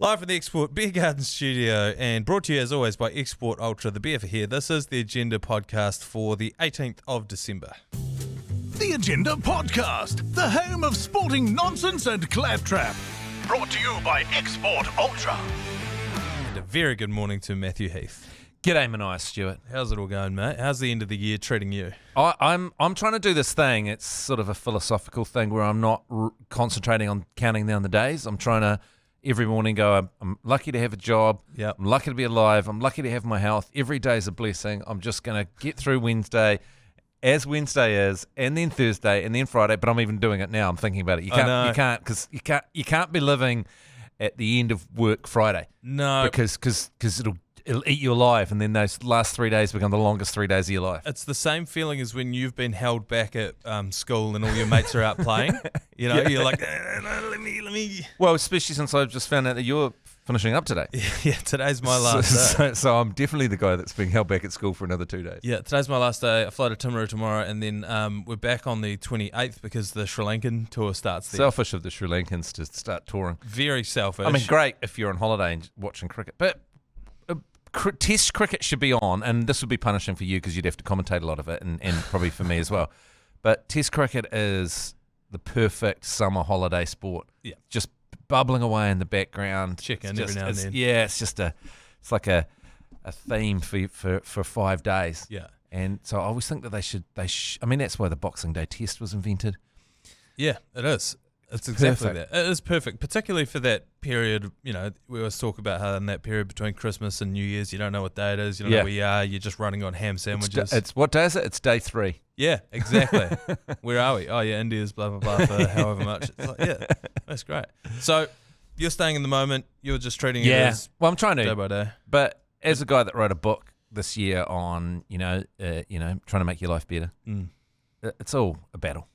Live from the Export Beer Garden studio and brought to you as always by Export Ultra, the beer for here. This is the Agenda podcast for the 18th of December. The Agenda podcast, the home of sporting nonsense and claptrap. Brought to you by Export Ultra. And a very good morning to Matthew Heath. G'day, Manaia Stewart. How's it all going, mate? How's the end of the year treating you? I'm trying to do this thing. It's sort of a philosophical thing where I'm not concentrating on counting down the days. I'm trying to every morning go, I'm lucky to have a job. Yep. I'm lucky to be alive. I'm lucky to have my health. Every day is a blessing. I'm just going to get through Wednesday as Wednesday is, and then Thursday, and then Friday. But I'm even doing it now. I'm thinking about it. You can't be living at the end of work Friday. No, because it'll eat you alive, and then those last 3 days become the longest 3 days of your life. it's the same feeling as when you've been held back at school and all your mates are out playing. You know, you're like, no, let me. Well, especially since I've just found out that you're finishing up today. Yeah, today's my last day. So I'm definitely the guy that's being held back at school for another 2 days. Yeah, today's my last day. I fly to Timaru tomorrow, and then we're back on the 28th because the Sri Lankan tour starts there. Selfish of the Sri Lankans to start touring. Very selfish. I mean, great if you're on holiday and watching cricket, but Test cricket should be on, and this would be punishing for you because you'd have to commentate a lot of it, and probably for me as well. But Test cricket is the perfect summer holiday sport. Yeah, just bubbling away in the background. Chicken every now and then. Yeah, it's like a theme for 5 days. Yeah, and so I always think that they should. I mean, that's why the Boxing Day Test was invented. Yeah, it is. It's exactly perfect. that. It is perfect, particularly for that period. You know, we always talk about how in that period between Christmas and New Year's, you don't know what day it is. You don't know where you are. You're just running on ham sandwiches. It's what day is it? It's day 3. Yeah, exactly. Where are we? Oh, yeah, India's blah, blah, blah for however much. It's like, yeah, that's great. So you're staying in the moment. You're just treating it as well, I'm trying to day by day. But as a guy that wrote a book this year on, trying to make your life better, it's all a battle.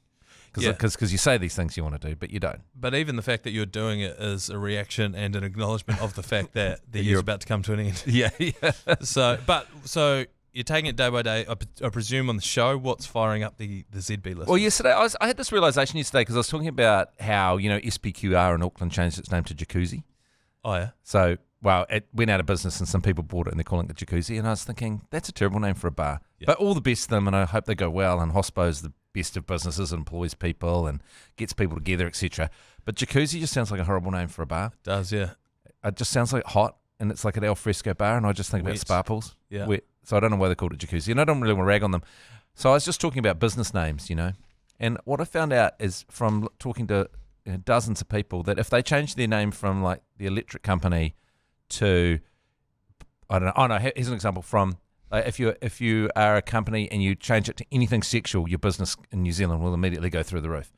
Because you say these things you want to do, but you don't. But even the fact that you're doing it is a reaction and an acknowledgement of the fact that the year's about to come to an end. Yeah. So you're taking it day by day. I presume on the show, what's firing up the ZB list? Well, yesterday I had this realization yesterday because I was talking about how SPQR in Auckland changed its name to Jacuzzi. Oh yeah. So it went out of business and some people bought it and they're calling it the Jacuzzi, and I was thinking that's a terrible name for a bar. Yeah. But all the best to them, and I hope they go well. And Hospo's the best of businesses, employs people and gets people together, etc. But Jacuzzi just sounds like a horrible name for a bar. It does, yeah. It just sounds like hot, and it's like an al fresco bar, and I just think about sparkles. Yeah. Wet. So I don't know why they called it Jacuzzi, and I don't really want to rag on them. So I was just talking about business names, and what I found out is from talking to dozens of people that if they change their name from like the electric company to, I don't know. Oh no, here's an example from. If you are a company and you change it to anything sexual, your business in New Zealand will immediately go through the roof.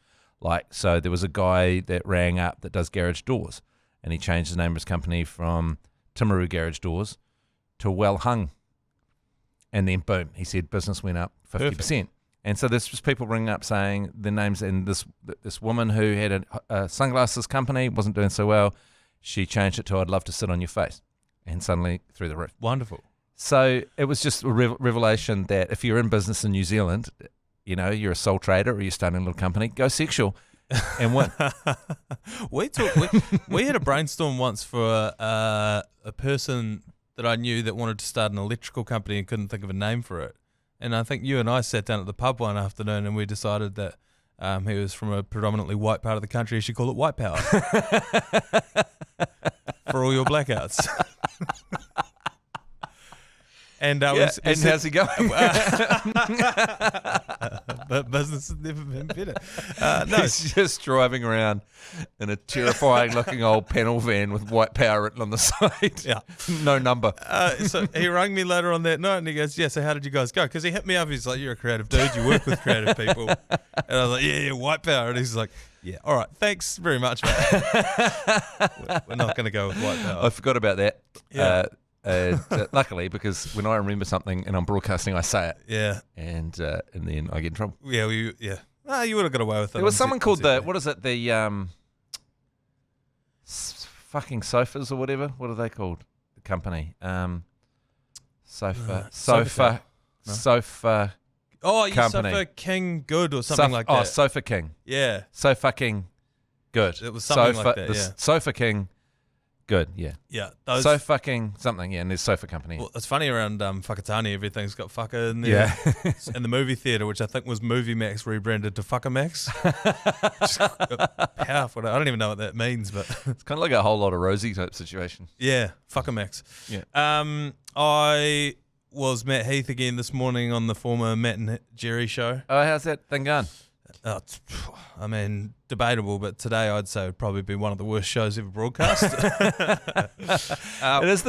So there was a guy that rang up that does garage doors, and he changed the name of his company from Timaru Garage Doors to Well Hung, and then boom, he said business went up 50%. And so this was people ringing up saying their names, and this woman who had a sunglasses company wasn't doing so well. She changed it to I'd love to sit on your face, and suddenly through the roof. Wonderful. So it was just a revelation that if you're in business in New Zealand, you're a sole trader or you're starting a little company, go sexual and win. We had a brainstorm once for a person that I knew that wanted to start an electrical company and couldn't think of a name for it. And I think you and I sat down at the pub one afternoon and we decided that he was from a predominantly white part of the country. You should call it White Power for all your blackouts. And how's he going? But business has never been better. He's just driving around in a terrifying-looking old panel van with White Power written on the side. Yeah, no number. So he rang me later on that night and he goes, "Yeah, so how did you guys go?" Because he hit me up. He's like, "You're a creative dude. You work with creative people." And I was like, "Yeah, White Power." And he's like, "Yeah, all right, thanks very much, mate." We're not going to go with White Power. I forgot about that. Yeah. Luckily, because when I remember something and I'm broadcasting, I say it. Yeah. And then I get in trouble. Yeah, you would have got away with it. There was someone called the fucking sofas or whatever. What are they called? The company. Sofa. Oh, you company. Sofa King Good or something like that. Oh, Sofa King. Yeah. Sofa King Good. It was something like that, yeah. Sofa King Good, yeah. Yeah. Those, So fucking something, yeah, and there's Sofa Company. well, it's funny around Whakatane, everything's got fucker in there. Yeah. And the movie theatre, which I think was Movie Max rebranded to Fucker Max. Powerful. I don't even know what that means, but It's kind of like a whole lot of Rosie type situation. yeah, Fucker Max. Yeah. I was Matt Heath again this morning on the former Matt and Jerry show. Oh, how's that thing going? I mean, debatable, but today I'd say would probably be one of the worst shows ever broadcast. It is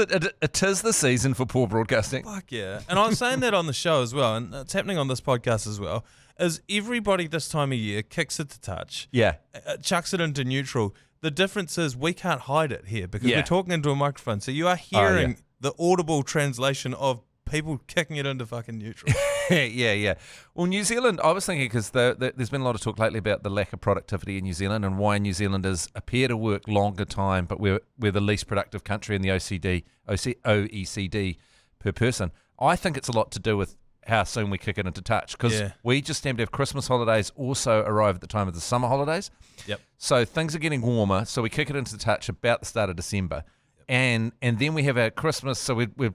the season for poor broadcasting. Fuck yeah. And I was saying that on the show as well, and it's happening on this podcast as well, is everybody this time of year kicks it to touch, Yeah. chucks it into neutral. The difference is we can't hide it here because Yeah. we're talking into a microphone. So you are hearing the audible translation of people kicking it into fucking neutral. Yeah. Well, New Zealand, I was thinking because there's been a lot of talk lately about the lack of productivity in New Zealand and why New Zealanders appear to work longer time, but we're the least productive country in the OECD per person. I think it's a lot to do with how soon we kick it into touch because we just seem to have Christmas holidays also arrive at the time of the summer holidays. Yep. So things are getting warmer, so we kick it into touch about the start of December. And then we have our Christmas, so we're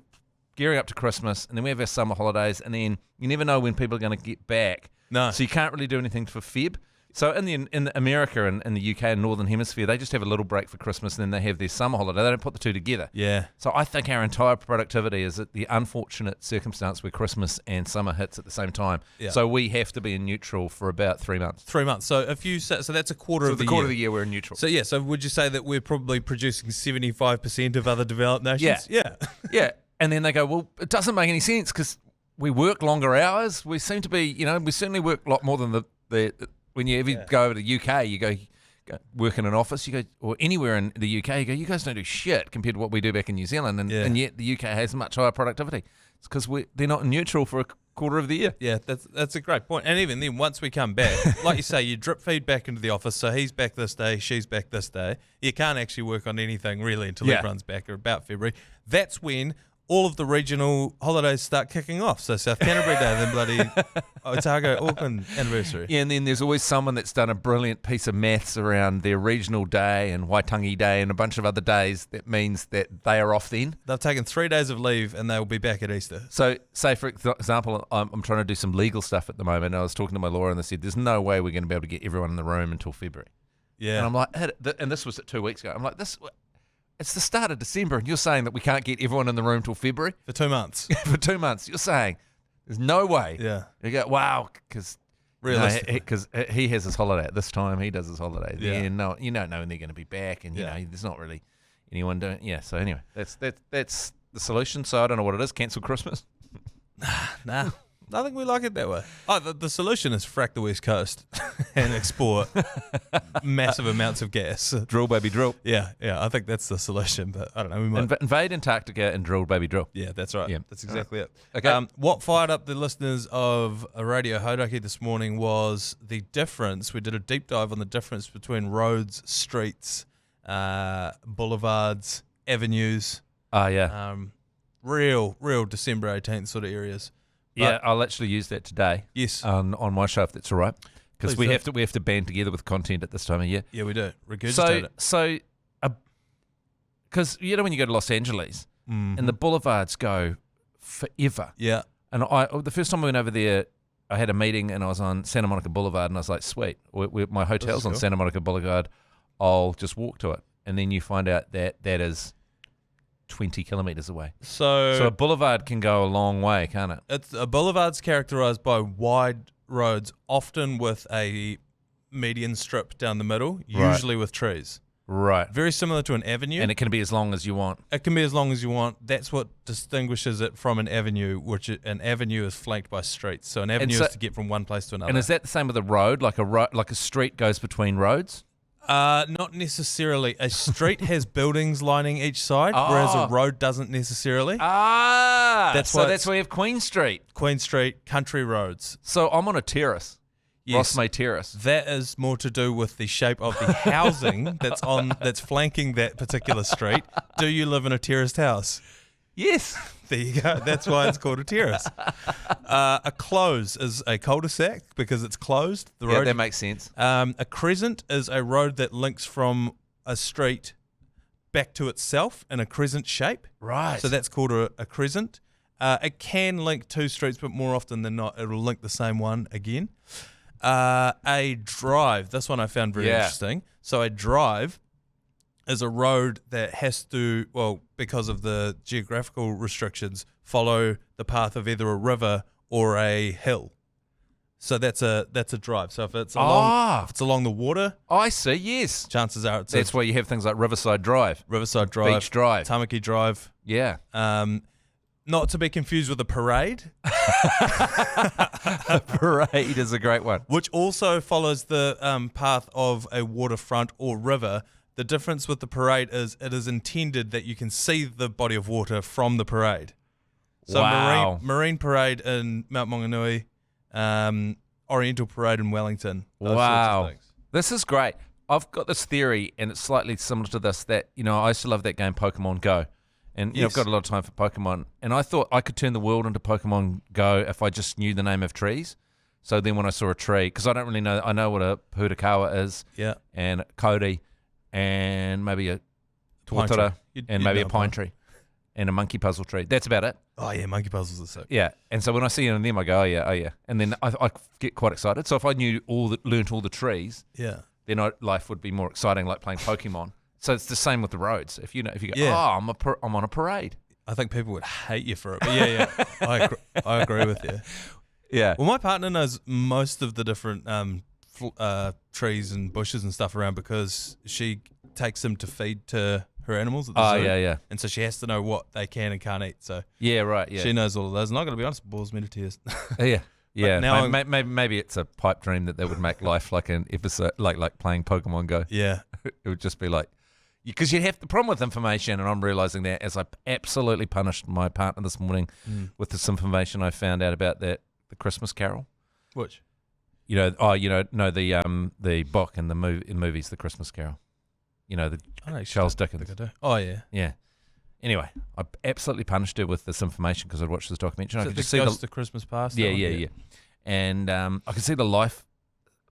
gearing up to Christmas, and then we have our summer holidays, and then you never know when people are going to get back. No. So you can't really do anything for Feb. So in America and in the UK and Northern Hemisphere, they just have a little break for Christmas, and then they have their summer holiday. They don't put the two together. Yeah. So I think our entire productivity is at the unfortunate circumstance where Christmas and summer hits at the same time. Yeah. So we have to be in neutral for about 3 months. 3 months. So if you say, so that's a quarter of the quarter year. of the year we're in neutral. So yeah, so would you say that we're probably producing 75% of other developed nations? Yeah. Yeah. And then they go, well, it doesn't make any sense because we work longer hours. We seem to be, we certainly work a lot more than the when you ever go over to the UK, you go work in an office, you go, or anywhere in the UK, you go, you guys don't do shit compared to what we do back in New Zealand. And yet the UK has much higher productivity. It's because they're not neutral for a quarter of the year. Yeah, that's a great point. And even then, once we come back, like you say, you drip feed back into the office. So he's back this day, she's back this day. You can't actually work on anything really until everyone's back or about February. That's when all of the regional holidays start kicking off. So South Canterbury Day, then bloody Otago, Auckland anniversary. Yeah, and then there's always someone that's done a brilliant piece of maths around their regional day and Waitangi Day and a bunch of other days that means that they are off then. They've taken 3 days of leave and they'll be back at Easter. So, say for example, I'm trying to do some legal stuff at the moment, and I was talking to my lawyer and they said, there's no way we're going to be able to get everyone in the room until February. Yeah. And I'm like, and this was 2 weeks ago. I'm like, it's the start of December, and you're saying that we can't get everyone in the room till February? For 2 months. For 2 months. You're saying there's no way. Yeah. You go, wow, because he has his holiday at this time. He does his holiday. Yeah. No, you don't know when they're going to be back, and you know there's not really anyone doing. Yeah. So anyway, that's the solution. So I don't know what it is. Cancel Christmas. Nah. I think we like it that way. Oh, the solution is frack the West Coast and export massive amounts of gas. Drill, baby, drill. Yeah, I think that's the solution, but I don't know. We might. Invade Antarctica and drill, baby, drill. Yeah, that's right. Yeah. That's exactly it. Okay. What fired up the listeners of Radio Hauraki this morning was the difference. We did a deep dive on the difference between roads, streets, boulevards, avenues. Oh, yeah. Real December 18th sort of areas. Yeah, I'll actually use that today. Yes. On my show, if that's all right. Because we do. have to band together with content at this time of year. Yeah, we do. Regurgitate it. So, because when you go to Los Angeles and the boulevards go forever. Yeah. And the first time I went over there, I had a meeting and I was on Santa Monica Boulevard and I was like, sweet, my hotel's on Santa Monica Boulevard. I'll just walk to it. And then you find out that is 20 kilometres away. So a boulevard can go a long way, can't it? A boulevard's characterised by wide roads, often with a median strip down the middle, usually with trees. Right. Very similar to an avenue. And it can be as long as you want. It can be as long as you want. That's what distinguishes it from an avenue, which an avenue is flanked by streets. So an avenue is to get from one place to another. And is that the same with a road? Like a street goes between roads? Not necessarily. A street has buildings lining each side, whereas a road doesn't necessarily. That's why we have Queen Street. Queen Street, country roads. So I'm on a terrace. Yes. Rossmay Terrace. That is more to do with the shape of the housing that's flanking that particular street. Do you live in a terraced house? Yes. There you go. That's why it's called a terrace. A close is a cul-de-sac because it's closed. The road. That makes sense. A crescent is a road that links from a street back to itself in a crescent shape. Right. So that's called a crescent. It can link two streets, but more often than not, it'll link the same one again. A drive. This one I found very interesting. So a drive is a road that has to, well, because of the geographical restrictions, follow the path of either a river or a hill. So that's a drive. So if it's along the water, I see. Yes, chances are that's why you have things like Riverside Drive, Beach Drive, Tamaki Drive. Yeah. Not to be confused with a parade. A parade is a great one. Which also follows the path of a waterfront or river. The difference with the parade is it is intended that you can see the body of water from the parade. So wow. Marine Parade in Mount Maunganui, Oriental Parade in Wellington. Wow. Sorts of things. This is great. I've got this theory, and it's slightly similar to this, that, I used to love that game Pokemon Go. And I've got a lot of time for Pokemon. And I thought I could turn the world into Pokemon Go if I just knew the name of trees. So then when I saw a tree, because I don't really know, I know what a Purakawa is, and Cody, and maybe a Tuatara, and maybe a pine tree, and a monkey puzzle tree. That's about it. Oh, yeah, monkey puzzles are sick. Yeah, and so when I see any of them, I go, oh yeah. And then I get quite excited. So if I learnt all the trees, then life would be more exciting, like playing Pokemon. So it's the same with the roads. If you go, I'm on a parade. I think people would hate you for it. But yeah, I agree with you. Yeah. Well, my partner knows most of the different trees and bushes and stuff around because she takes them to feed to her animals at the zoo. Yeah. And so she has to know what they can and can't eat. So yeah, right. Yeah. She knows all of those. And I'm going to be honest, it bores me to tears. Yeah. Yeah, now maybe it's a pipe dream that they would make life like an episode, like playing Pokemon Go. Yeah. It would just be like, because you have the problem with information, and I'm realizing that as I absolutely punished my partner this morning with this information I found out about the Christmas Carol. Which? The book in the movies, The Christmas Carol. The Charles Dickens. I do. Oh yeah. Yeah. Anyway, I absolutely punished her with this information because I'd watched this documentary. So I could just see the Christmas Past. Yeah. And I could see the life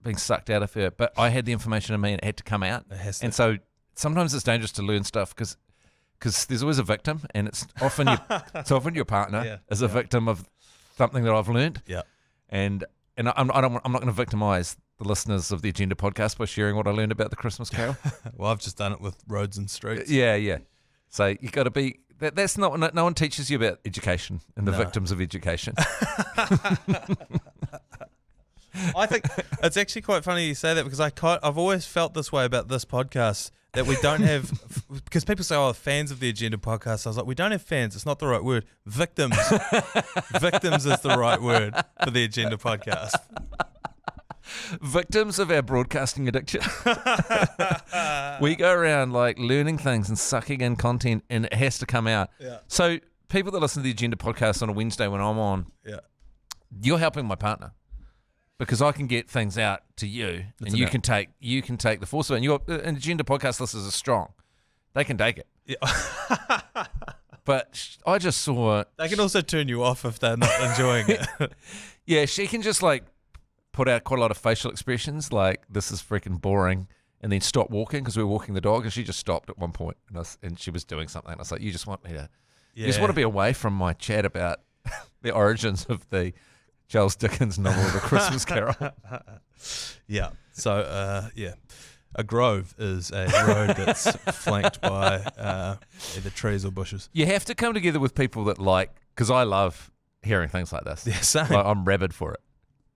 being sucked out of her, but I had the information in me and it had to come out. And so sometimes it's dangerous to learn stuff because there's always a victim, and it's often your partner is a victim of something that I've learned. Yeah. And I'm not going to victimize the listeners of the Agenda podcast by sharing what I learned about the Christmas Carol. Well, I've just done it with roads and streets. Yeah. So you got to be. That's not. No one teaches you about education and the victims of education. I think it's actually quite funny you say that because I've always felt this way about this podcast, that we don't have, because people say, oh, fans of the Agenda podcast. I was like, we don't have fans. It's not the right word. Victims. Victims is the right word for the Agenda podcast. Victims of our broadcasting addiction. We go around like learning things and sucking in content, and it has to come out. Yeah. So people that listen to the Agenda podcast on a Wednesday when I'm on, you're helping my partner. Because I can get things out to you, and you can take the force of it. And Agenda podcast listeners are strong; they can take it. Yeah. But I just saw they can also turn you off if they're not enjoying it. Yeah, she can just like put out quite a lot of facial expressions, like "this is freaking boring," and then stop walking because we were walking the dog, and she just stopped at one point, and she was doing something. I was like, "You just want me to? You just want to be away from my chat about the origins of the." Charles Dickens' novel, The Christmas Carol. Yeah. So, a grove is a road that's flanked by either trees or bushes. You have to come together with people that because I love hearing things like this. Yeah, same. I'm rabid for it.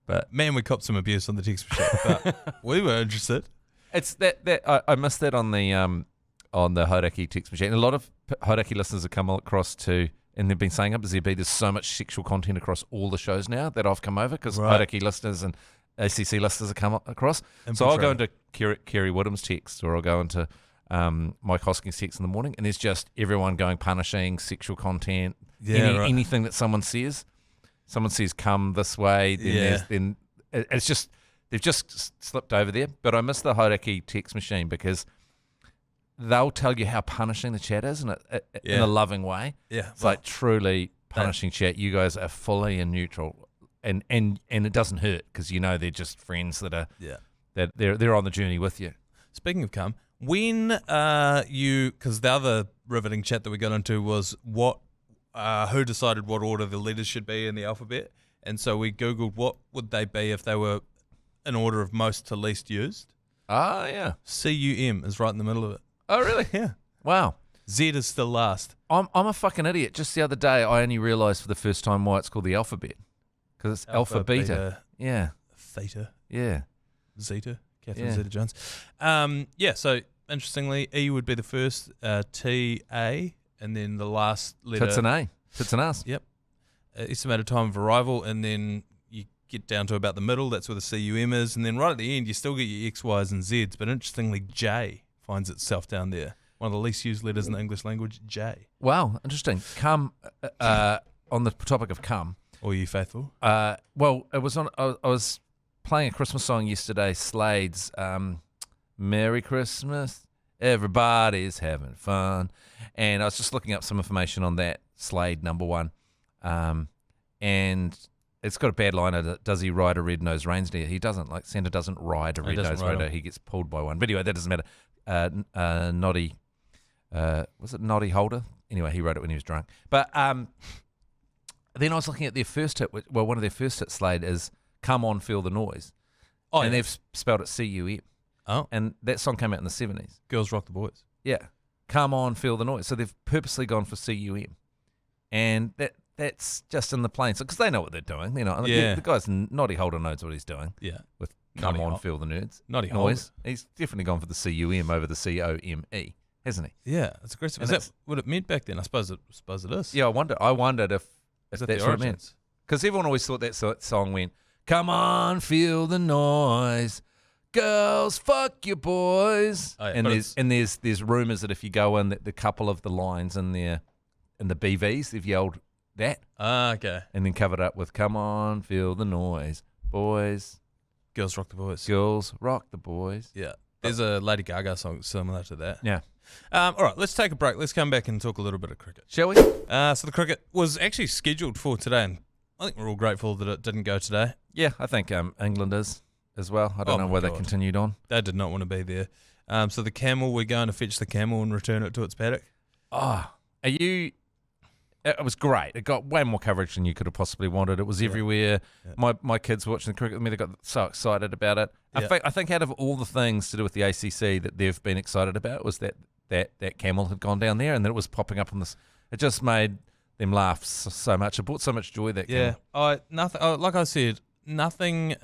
But man, we copped some abuse on the text chat, but we were interested. It's that I missed that on the Hauraki text machine. A lot of Hauraki listeners have come across to. And they've been saying up at ZB, there's so much sexual content across all the shows now that I've come over because Hauraki listeners and ACC listeners have come across. So I'll go into Kerry Woodham's text, or I'll go into Mike Hoskins' text in the morning, and there's just everyone going punishing sexual content. Anything that someone says come this way, then it's just they've just slipped over there. But I miss the Hauraki text machine because they'll tell you how punishing the chat is in a loving way. Yeah, it's like truly punishing chat. You guys are fully in neutral, and it doesn't hurt because they're just friends that are that they're on the journey with you. Speaking of cum, When because the other riveting chat that we got into was who decided what order the letters should be in the alphabet, and so we Googled what would they be if they were in order of most to least used. Ah, yeah. CUM is right in the middle of it. Oh, really? Yeah. Wow. Z is still last. I'm a fucking idiot. Just the other day, I only realised for the first time why it's called the alphabet. Because it's alpha, beta. Yeah. Theta. Yeah. Zeta. Catherine Yeah. Zeta-Jones. So interestingly, E would be the first, T, A, and then the last letter. Tits and A. Tits and us. Yep. Estimated time of arrival, and then you get down to about the middle. That's where the CUM is. And then right at the end, you still get your X, Ys, and Zs. But interestingly, J finds itself down there. One of the least used letters in the English language, J. Wow, interesting. Come, on the topic of come. Or you faithful? Well, it was on. I was playing a Christmas song yesterday, Slade's "Merry Christmas, Everybody's Having Fun," and I was just looking up some information on that Slade #1, and it's got a bad line in it. Does he ride a red-nosed reindeer? He doesn't. Like Santa doesn't ride a red-nosed reindeer. He gets pulled by one. But anyway, that doesn't matter. Noddy, was it Noddy Holder? Anyway, he wrote it when he was drunk. But then I was looking at their first hit. Well, one of their first hits, Slade, is "Come On, Feel the Noise," and they've spelled it CUM. Oh, and that song came out in the 70s. Girls Rock the Boys. Yeah, "Come On, Feel the Noise." So they've purposely gone for CUM, and that's just in the plain. So because they know what they're doing, you know. The guy's Noddy Holder knows what he's doing. Yeah, with "Come On, Feel the Nerds." Noddy Noise. Holder. He's definitely gone for the CUM over the COME, hasn't he? Yeah, it's aggressive. Is that what it meant back then? I suppose it is. Yeah, I wondered if that's what it meant. Because everyone always thought that song went, "Come on, feel the noise, girls, fuck your boys." Oh, yeah, and there's rumours that if you go in, that the couple of the lines in the BVs, they've yelled that. Ah, okay. And then covered up with "Come on, feel the noise, boys, girls rock the boys, girls rock the boys." Yeah, there's a Lady Gaga song similar to that. Yeah. All right, let's take a break. Let's come back and talk a little bit of cricket. Shall we? So the cricket was actually scheduled for today, and I think we're all grateful that it didn't go today. Yeah, I think England is as well. I don't know why they continued on. They did not want to be there. So the camel, we're going to fetch the camel and return it to its paddock. Oh, it was great. It got way more coverage than you could have possibly wanted. It was everywhere. Yeah. My kids were watching the cricket. I mean, they got so excited about it. Yeah. I think out of all the things to do with the ACC that they've been excited about was that camel had gone down there and that it was popping up on this. It just made them laugh so much. It brought so much joy, that camel. Yeah. Like I said, nothing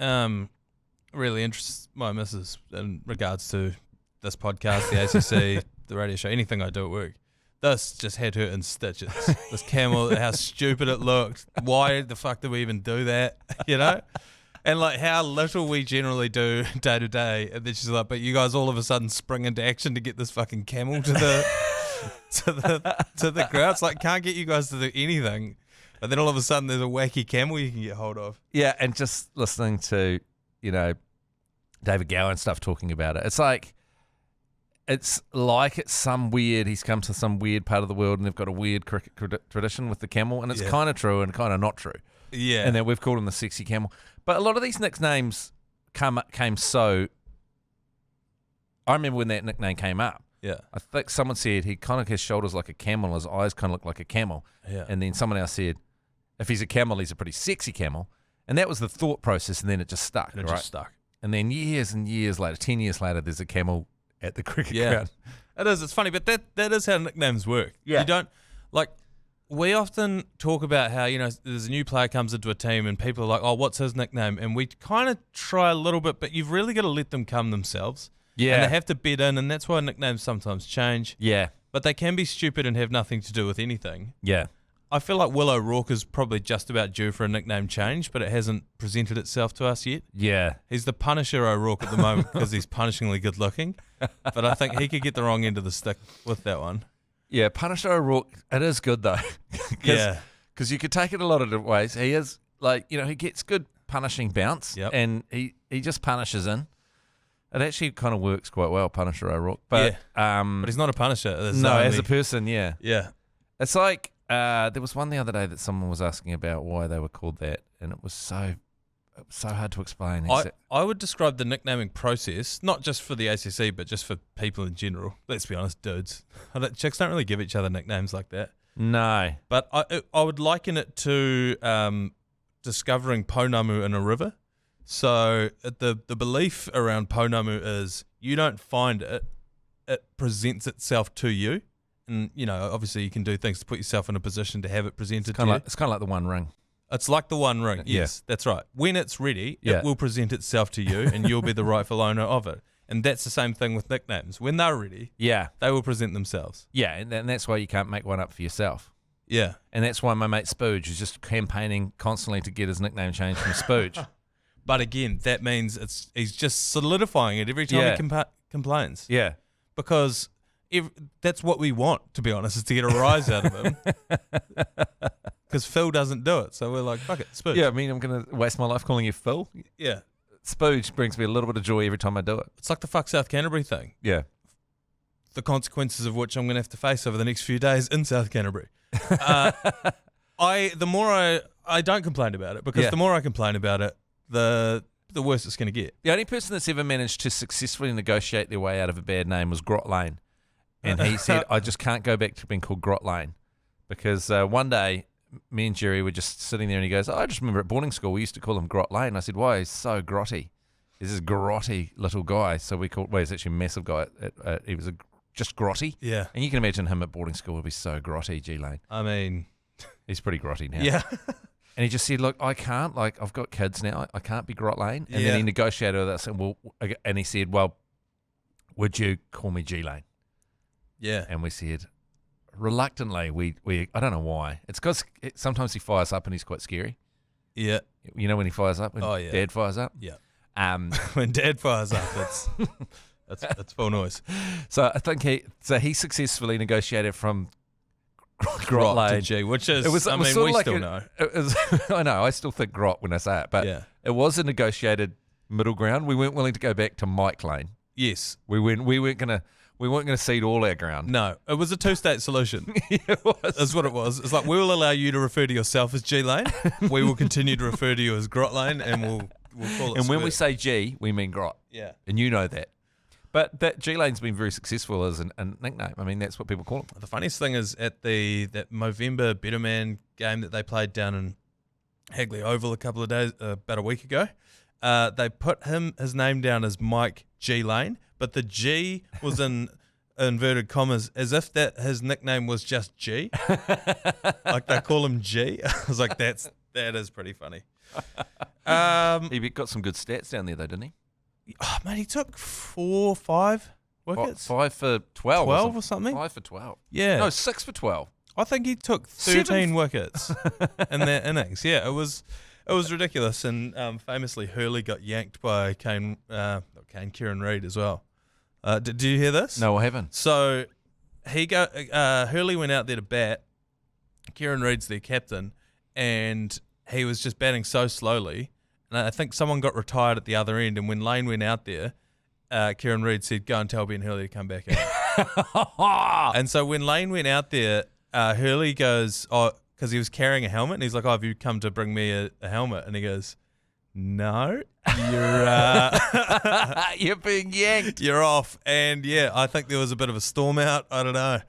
really interests my missus in regards to this podcast, the ACC, the radio show, anything I do at work. This just had her in stitches. This camel, how stupid it looked. Why the fuck did we even do that? You know? And like how little we generally do day to day. And then she's like, but you guys all of a sudden spring into action to get this fucking camel to the to the crowd. It's like, can't get you guys to do anything. But then all of a sudden there's a wacky camel you can get hold of. Yeah, and just listening to, David Gower and stuff talking about it. It's like it's some weird, he's come to some weird part of the world and they've got a weird cricket tradition with the camel, and it's kind of true and kind of not true. Yeah. And then we've called him the sexy camel. But a lot of these nicknames came so... I remember when that nickname came up. Yeah. I think someone said he kind of his shoulders like a camel, his eyes kind of look like a camel. Yeah. And then someone else said, if he's a camel, he's a pretty sexy camel. And that was the thought process, and then it just stuck. Just stuck. And then years and years later, 10 years later, there's a camel at the cricket ground. It is. It's funny, but that is how nicknames work. Yeah. You don't, like, we often talk about how, there's a new player comes into a team and people are like, oh, what's his nickname? And we kind of try a little bit, but you've really got to let them come themselves. Yeah. And they have to bed in, and that's why nicknames sometimes change. Yeah. But they can be stupid and have nothing to do with anything. Yeah. I feel like Will O'Rourke is probably just about due for a nickname change, but it hasn't presented itself to us yet. Yeah. He's the Punisher O'Rourke at the moment because he's punishingly good looking. But I think he could get the wrong end of the stick with that one. Yeah, Punisher O'Rourke, it is good though. Yeah. Because you could take it a lot of different ways. He is, he gets good punishing bounce. Yep. And he just punishes in. It actually kind of works quite well, Punisher O'Rourke. But, but he's not a Punisher. As a person, yeah. Yeah. It's like, there was one the other day that someone was asking about why they were called that, and it was so so hard to explain. I would describe the nicknaming process, not just for the ACC, but just for people in general. Let's be honest, dudes. Chicks don't really give each other nicknames like that. No. But I would liken it to discovering pounamu in a river. So the belief around pounamu is you don't find it, it presents itself to you. And, obviously you can do things to put yourself in a position to have it presented to you. It's kind of like the One Ring. It's like the One Ring. Yes, that's right. When it's ready, it will present itself to you and you'll be the rightful owner of it. And that's the same thing with nicknames. When they're ready, they will present themselves. Yeah, and that's why you can't make one up for yourself. Yeah. And that's why my mate Spooge is just campaigning constantly to get his nickname changed from Spooge. But again, that means he's just solidifying it every time he complains. Yeah. Because that's what we want, to be honest, is to get a rise out of him. Because Phil doesn't do it. So we're like, fuck it, Spooge. Yeah, I mean, I'm going to waste my life calling you Phil. Yeah. Spooge brings me a little bit of joy every time I do it. It's like the fuck South Canterbury thing. Yeah. The consequences of which I'm going to have to face over the next few days in South Canterbury. The more I don't complain about it, because the more I complain about it, the worse it's going to get. The only person that's ever managed to successfully negotiate their way out of a bad name was Grot Lane. And he said, I just can't go back to being called Grot Lane. Because one day, me and Jerry were just sitting there and he goes, I just remember at boarding school, we used to call him Grot Lane. I said, why? He's so grotty. He's this grotty little guy. So we called, he's actually a massive guy. He was just grotty. Yeah. And you can imagine him at boarding school would be so grotty, G Lane. I mean, he's pretty grotty now. Yeah. And he just said, look, I can't, I've got kids now. I can't be Grot Lane. And then he negotiated with us and he said, well, would you call me G Lane? Yeah. And we said, reluctantly, we I don't know why. It's because sometimes he fires up and he's quite scary. Yeah. You know when he fires up? When Dad fires up? Yeah. When Dad fires up, it's full noise. So I think he successfully negotiated from Grot Lane to G, which is, we still know. I know, I still think Grot when I say it, but it was a negotiated middle ground. We weren't willing to go back to Mike Lane. Yes. We weren't gonna cede all our ground. No, it was a two-state solution. It was. That's what it was. It's like, we will allow you to refer to yourself as G Lane. We will continue to refer to you as Grot Lane, and we'll call it. And when we say G, we mean Grot. Yeah. And you know that. But that G Lane's been very successful as a nickname. I mean, that's what people call him. The funniest thing is at that Movember Better Man game that they played down in Hagley Oval about a week ago, they put his name down as Mike G Lane, but the G was in inverted commas as if that his nickname was just G. Like they call him G. I was like, that is pretty funny. He got some good stats down there though, didn't he? Oh, mate, he took 4 or 5 wickets. 5 for 12. 12 or something? 5 for 12. Yeah. No, 6 for 12. I think he took 13 wickets in that innings. Yeah, it was ridiculous. And famously, Hurley got yanked by Kieran Reid as well. Did you hear this? No, I haven't. So Hurley went out there to bat. Kieran Reid's their captain, and he was just batting so slowly. And I think someone got retired at the other end. And when Lane went out there, Kieran Reid said, "Go and tell Ben Hurley to come back in." And so when Lane went out there, Hurley goes, because he was carrying a helmet, and he's like, have you come to bring me a helmet? And he goes, no, you're being yanked. You're off. And yeah, I think there was a bit of a storm out. I don't know.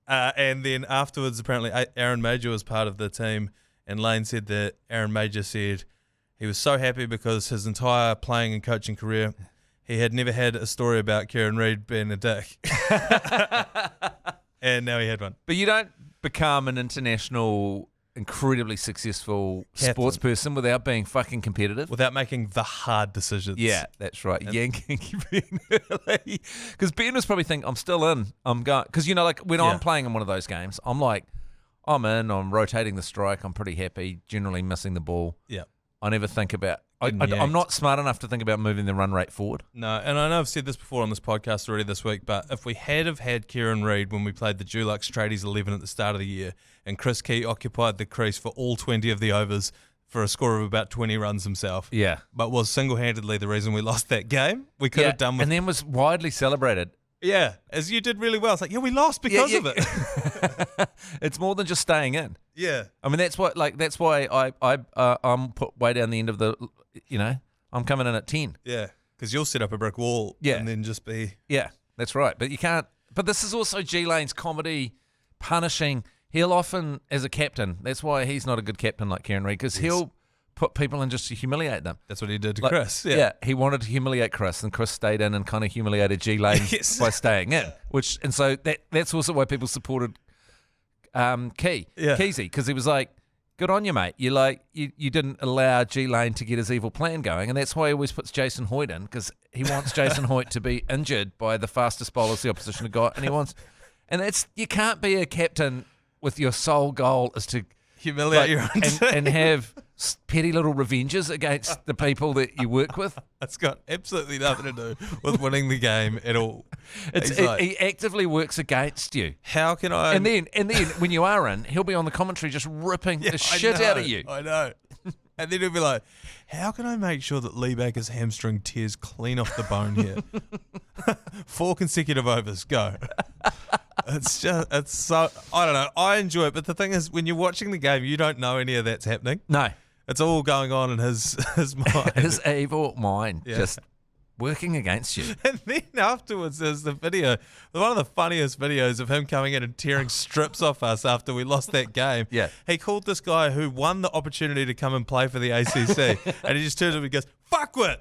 And then afterwards, apparently, Aaron Major was part of the team, and Lane said that Aaron Major said he was so happy because his entire playing and coaching career, he had never had a story about Kieran Reid being a dick. And now he had one. But you don't become an international, incredibly successful sports person without being fucking competitive. Without making the hard decisions. Yeah, that's right. Yanking Ben Hurley. Because Ben was probably thinking, I'm still in. I'm going. Because, like when I'm playing in one of those games, I'm like, I'm in, I'm rotating the strike, I'm pretty happy, generally missing the ball. Yeah. I never think about... I'm not smart enough to think about moving the run rate forward. No, and I know I've said this before on this podcast already this week, but if we had Kieran Reid when we played the Dulux Tradies 11 at the start of the year, and Chris Key occupied the crease for all 20 of the overs for a score of about 20 runs himself, but was single-handedly the reason we lost that game, we could have done with... And then was widely celebrated. Yeah, as you did really well. It's like, we lost because of it. It's more than just staying in. Yeah. I mean, that's why I'm put way down the end of the I'm coming in at 10. Yeah, because you'll set up a brick wall and then just be... Yeah, that's right. But you can't... But this is also G Lane's comedy punishing. He'll often, as a captain, that's why he's not a good captain like Kieran Reid, because he'll put people in just to humiliate them. That's what he did to Chris. Yeah, he wanted to humiliate Chris, and Chris stayed in and kind of humiliated G Lane by staying in. And so that's also why people supported Keezy, because he was like, good on you, mate. You didn't allow G Lane to get his evil plan going, and that's why he always puts Jason Hoyt in, because he wants Jason Hoyt to be injured by the fastest bowlers the opposition have got, and that's, you can't be a captain with your sole goal is to humiliate your own team and have petty little revenges against the people that you work with. It's got absolutely nothing to do with winning the game at all. He actively works against you. How can I? And then when you are in, he'll be on the commentary just ripping the shit out of you. I know. And then he'll be like, how can I make sure that Lee Baker's hamstring tears clean off the bone here? 4 consecutive overs, go. It's so, I don't know. I enjoy it, but the thing is, when you're watching the game, you don't know any of that's happening. No. It's all going on in his mind. His evil mind just working against you. And then afterwards, there's the video, one of the funniest videos of him coming in and tearing strips off us after we lost that game. Yeah. He called this guy who won the opportunity to come and play for the ACC, and he just turns to him and goes, "Fuckwit."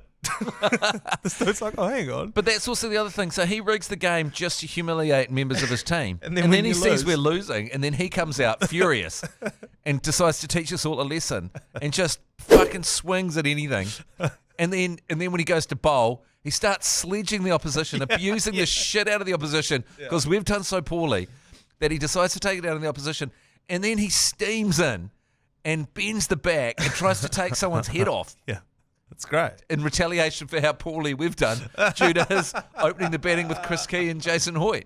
It's like, oh, hang on. But that's also the other thing. So he rigs the game just to humiliate members of his team. and then he sees we're losing, and then he comes out furious and decides to teach us all a lesson and just fucking swings at anything. And then when he goes to bowl, he starts sledging the opposition, abusing the shit out of the opposition because we've done so poorly that he decides to take it out on the opposition. And then he steams in and bends the back and tries to take someone's head off. Yeah. That's great. In retaliation for how poorly we've done due to his opening the batting with Chris Key and Jason Hoyt.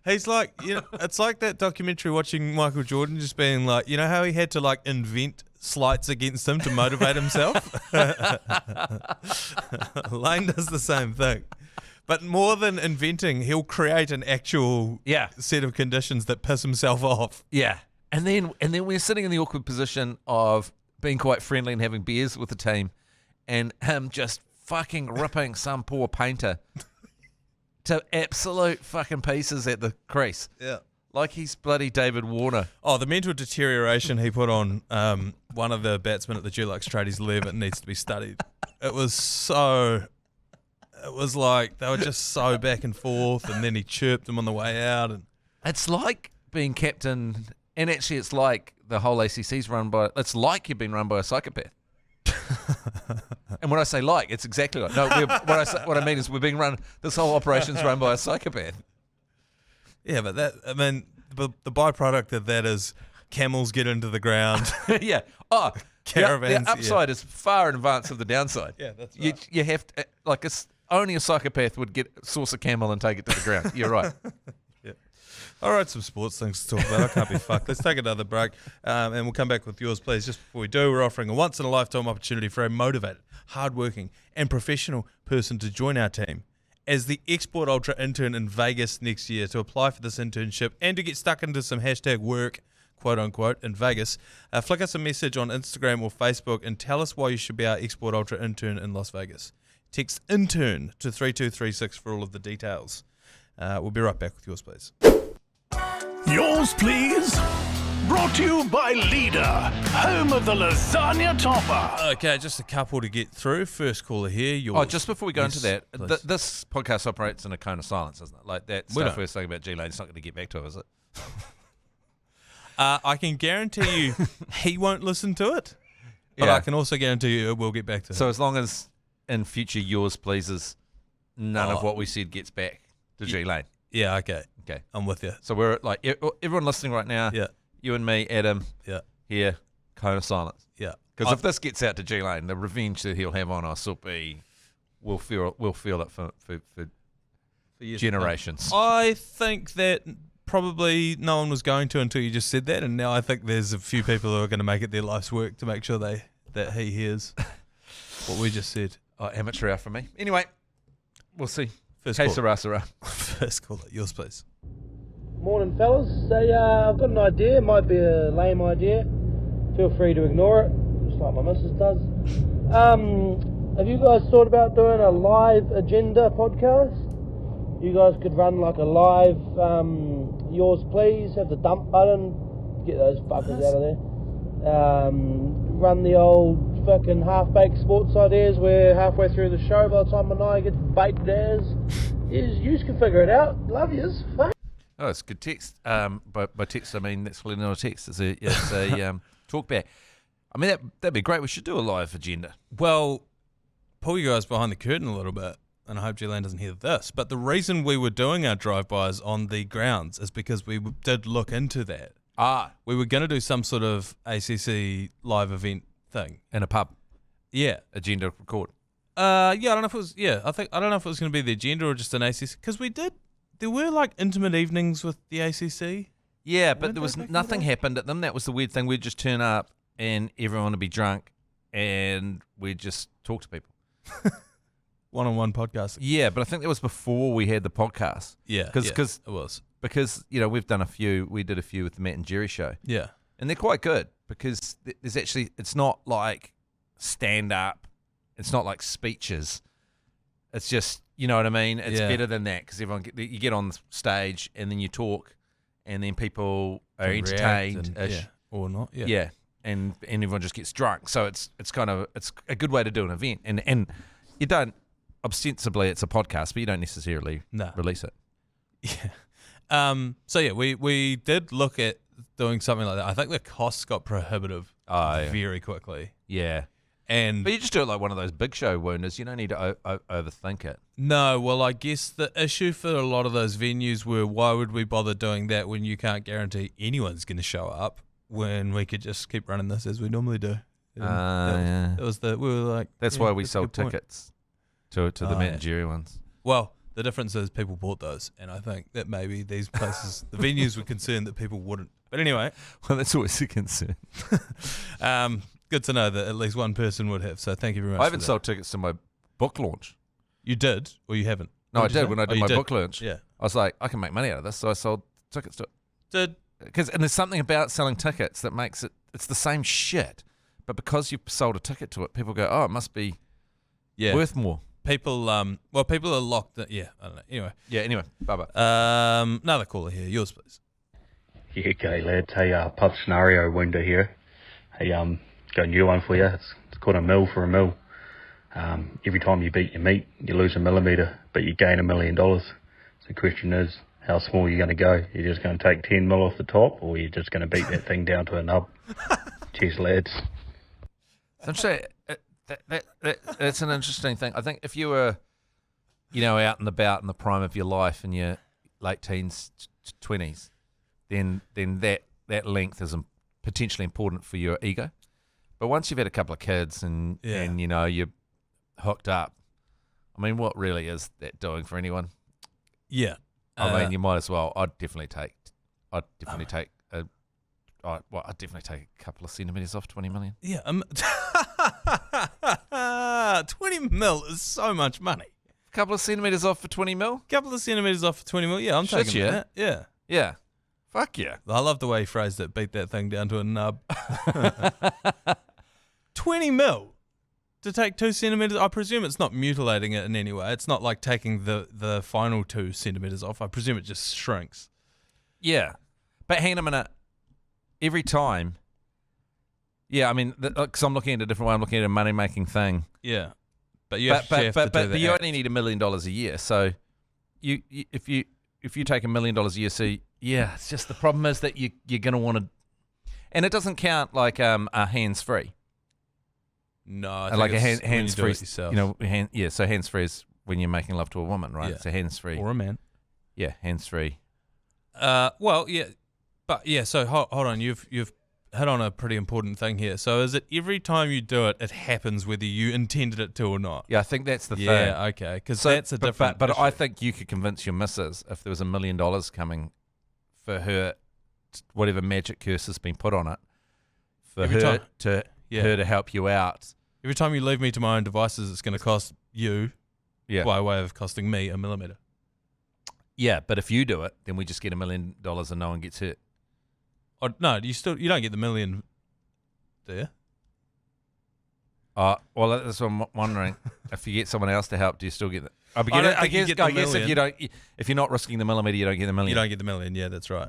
He's like, it's like that documentary watching Michael Jordan just being like, you know how he had to like invent slights against him to motivate himself? Lane does the same thing. But more than inventing, he'll create an actual set of conditions that piss himself off. Yeah. And then we're sitting in the awkward position of being quite friendly and having beers with the team, and him just fucking ripping some poor painter to absolute fucking pieces at the crease. Yeah. Like he's bloody David Warner. Oh, the mental deterioration he put on one of the batsmen at the Dulux Tradies 11 needs to be studied. It was like they were just so back and forth, and then he chirped him on the way out. And it's like being captain, and actually it's like the whole ACC's it's like you've been run by a psychopath. And when I say like, it's exactly like. No, what I mean is we're being run. This whole operation's run by a psychopath. Yeah, but the byproduct of that is camels get into the ground. Yeah. Oh, caravans. The upside is far in advance of the downside. Yeah, that's right. You have to, only a psychopath would source a camel and take it to the ground. You're right. All right, some sports things to talk about. I can't be fucked. Let's take another break, and we'll come back with yours, please. Just before we do, we're offering a once-in-a-lifetime opportunity for a motivated, hardworking, and professional person to join our team as the Export Ultra intern in Vegas next year. To apply for this internship and to get stuck into some hashtag work, quote-unquote, in Vegas, flick us a message on Instagram or Facebook and tell us why you should be our Export Ultra intern in Las Vegas. Text intern to 3236 for all of the details. We'll be right back with yours, please. Yours, please. Brought to you by Leader, home of the lasagna topper. Okay, just a couple to get through. First caller here. Yours. Just before we go into that, this podcast operates in a cone of silence, doesn't it? Like that stuff we were saying about G Lane, it's not going to get back to it, is it? I can guarantee you he won't listen to it, but I can also guarantee you it will get back to him. So as long as in future yours pleases, none of what we said gets back to G Lane. Yeah, okay. Okay. I'm with you. So we're like, everyone listening right now, you and me, Adam, here, cone of silence. Yeah. Because if this gets out to G Lane, the revenge that he'll have on us will be, we'll feel it for generations. I think that probably no one was going to until you just said that, and now I think there's a few people who are going to make it their life's work to make sure that he hears what we just said. Amateur hour for me. Anyway, we'll see. First call, yours please. Morning, fellas. I've got an idea. It might be a lame idea. Feel free to ignore it, just like my missus does. Have you guys thought about doing a live agenda podcast? You guys could run like a live, yours please, have the dump button, get those fuckers out of there. Run the old fucking half-baked sports ideas where halfway through the show, by the time Manaia gets baited as, you can figure it out. Love yous. Fuck. Oh, it's good text. By text, I mean, that's clearly not a text. It's a talk back. I mean, that'd be great. We should do a live agenda. Well, pull you guys behind the curtain a little bit, and I hope Gillian doesn't hear this, but the reason we were doing our drive-bys on the grounds is because we did look into that. We were going to do some sort of ACC live event thing. In a pub. Yeah. Agenda record. I don't know if it was, I don't know if it was going to be the agenda or just an ACC, because there were like intimate evenings with the ACC. Yeah, but there was nothing happened at them. That was the weird thing. We'd just turn up and everyone would be drunk and we'd just talk to people. One-on-one podcast. Yeah, but I think that was before we had the podcast. Yeah, because it was. Because, we've done a few. We did a few with the Matt and Jerry show. Yeah. And they're quite good because there's actually, it's not like stand-up. It's not like speeches. It's just, you know what I mean? It's better than that because you get on stage and then you talk and then people are entertained. Or not. Yeah. Yeah. And everyone just gets drunk. So it's a good way to do an event. And you don't, ostensibly it's a podcast, but you don't necessarily release it. Yeah. We did look at doing something like that. I think the costs got prohibitive very quickly. Yeah. But you just do it like one of those big show wounders. You don't need to overthink it. No, well, I guess the issue for a lot of those venues were, why would we bother doing that when you can't guarantee anyone's going to show up, when we could just keep running this as we normally do. That was we were like... That's why we sold tickets to the Matt and Jerry ones. Well, the difference is people bought those, and I think that maybe these places, the venues were concerned that people wouldn't. But anyway... Well, that's always a concern. Good to know that at least one person would have, so thank you very much. I haven't sold tickets to my book launch. You did, or you haven't? No, I did when I did my book launch. Yeah. I was like, I can make money out of this, so I sold tickets to it. And there's something about selling tickets that makes it's the same shit, but because you've sold a ticket to it, people go, oh, it must be worth more. People are locked in. Yeah, I don't know. Anyway. Bye-bye. Another caller here. Yours, please. Yeah, okay, lads. Hey, pub scenario window here. Hey, got a new one for you. It's called a mil for a mil. Every time you beat your meat, you lose a millimetre, but you gain $1 million. So the question is, how small are you going to go? You're just going to take 10 mil off the top, or you're just going to beat that thing down to a nub? Cheers, lads. I'm saying that's an interesting thing. I think if you were, out and about in the prime of your life in your late teens, 20s, then that length is potentially important for your ego. But once you've had a couple of kids and you're hooked up, I mean, what really is that doing for anyone? Yeah. I mean, you might as well. I'd definitely take a couple of centimetres off 20 million. Yeah. 20 mil is so much money. A couple of centimetres off for 20 mil? Couple of centimetres off for 20 mil. Yeah, I'm taking that. Yeah. Yeah. Fuck yeah. I love the way he phrased it. Beat that thing down to a nub. 20 mil to take 2 centimetres. I presume it's not mutilating it in any way. It's not like taking the final 2 centimetres off. I presume it just shrinks. Yeah. But hang on a minute. Every time. Yeah, I mean, because I'm looking at a different way. I'm looking at a money-making thing. Yeah. But you have to do but you only need $1 million a year. So if you take $1 million a year, so yeah, it's just the problem is that you're going to want to, and it doesn't count like a hands-free. No, I like think a hands-free. Yourself. So hands-free is when you're making love to a woman, right? Yeah. So hands-free or a man. Yeah, hands-free. Well, yeah, but yeah. So hold on, you've hit on a pretty important thing here. So is it every time you do it, it happens whether you intended it to or not? Yeah, I think that's the thing. Yeah, okay, because that's a different. But issue. I think you could convince your missus if there was $1 million coming for her, whatever magic curse has been put on it, for her to help you out. Every time you leave me to my own devices, it's going to cost you, by way of costing me $1 millimetre. Yeah, but if you do it, then we just get $1 million and no one gets hurt. Oh, no, you don't get the million, do you? Well, that's what I'm wondering. If you get someone else to help, do you still get it? I guess if you're not risking the millimetre, you don't get the million. You don't get the million. Yeah, that's right.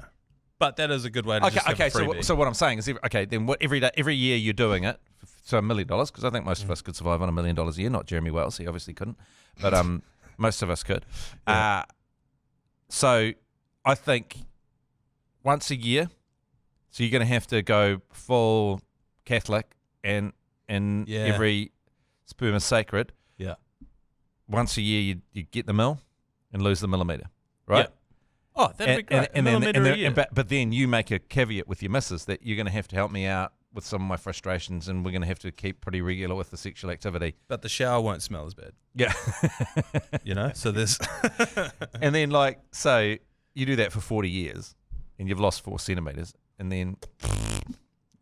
But that is a good way to just have a freebie. So what I'm saying is, then every year you're doing it, so $1 million, because I think most of us could survive on $1 million a year. Not Jeremy Wells, he obviously couldn't, but most of us could. Yeah. So I think once a year, so you're going to have to go full Catholic and every sperm is sacred. Yeah. Once a year you get the mil and lose the millimetre, right? Yeah. Oh, that'd be great. But then you make a caveat with your missus that you're going to have to help me out with some of my frustrations, and we're going to have to keep pretty regular with the sexual activity. But the shower won't smell as bad. Yeah. So there's... And then, so you do that for 40 years, and you've lost 4 centimetres, and then...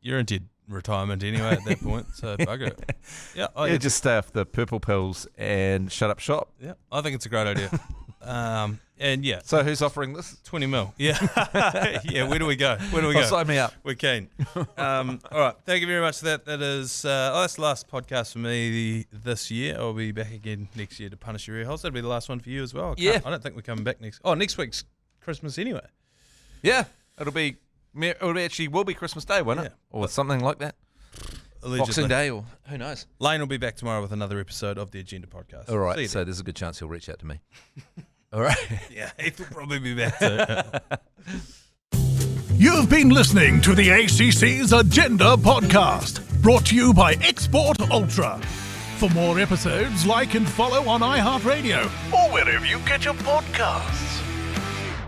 You're into retirement anyway at that point, so bugger it. Yeah, just stay off the purple pills and shut up shop. Yeah, I think it's a great idea. And yeah. So who's offering this? 20 mil. Yeah. Yeah, where do we go? Sign me up. We're keen. All right. Thank you very much for that. That is, that's the last podcast for me this year. I'll be back again next year to punish your ear holes. That'll be the last one for you as well. I don't think we're coming back next. Oh, next week's Christmas anyway. Yeah. It'll be Christmas Day, won't it? Yeah. Or something like that. Allegedly. Boxing Day, or who knows. Lane will be back tomorrow with another episode of the Agenda Podcast. All right, so there's a good chance he'll reach out to me. All right. Yeah, he'll probably be back too. You've been listening to the ACC's Agenda Podcast, brought to you by Export Ultra. For more episodes, like and follow on iHeartradio or wherever you get your podcasts.